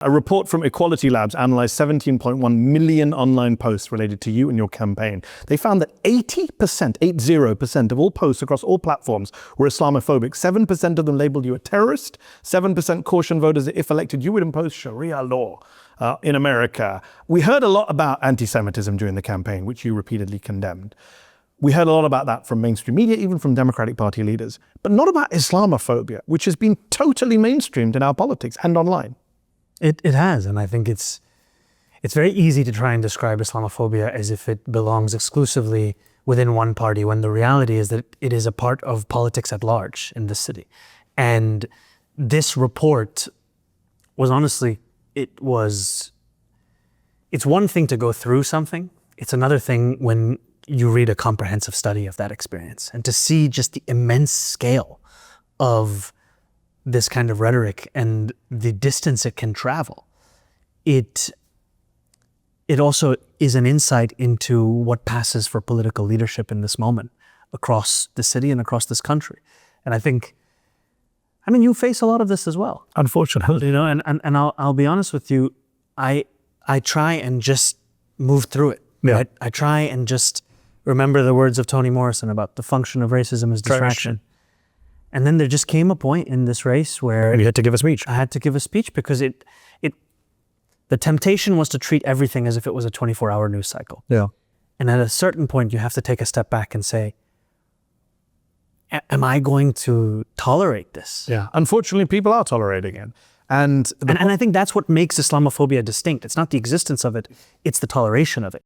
A report from Equality Labs analyzed 17.1 million online posts related to you and your campaign. They found that 80% of all posts across all platforms were Islamophobic. 7% of them labeled you a terrorist. 7% cautioned voters that if elected, you would impose Sharia law in America. We heard a lot about anti-Semitism during the campaign, which you repeatedly condemned. We heard a lot about that from mainstream media, even from Democratic Party leaders, but not about Islamophobia, which has been totally mainstreamed in our politics and online. It has, and I think it's very easy to try and describe Islamophobia as if it belongs exclusively within one party, when the reality is that it is a part of politics at large in this city. And this report was honestly, it's one thing to go through something. It's another thing when you read a comprehensive study of that experience and to see just the immense scale of this kind of rhetoric and the distance it can travel. It also is an insight into what passes for political leadership in this moment across the city and across this country. And I think, you face a lot of this as well. Unfortunately. And I'll be honest with you, I try and just move through it. Yeah. Right? I try and just remember the words of Toni Morrison about the function of racism is distraction. And then there just came a point in this race where you had to give a speech. I had to give a speech because the temptation was to treat everything as if it was a 24-hour news cycle. Yeah. And at a certain point, you have to take a step back and say, am I going to tolerate this? Yeah. Unfortunately, people are tolerating it. And I think that's what makes Islamophobia distinct. It's not the existence of it, it's the toleration of it.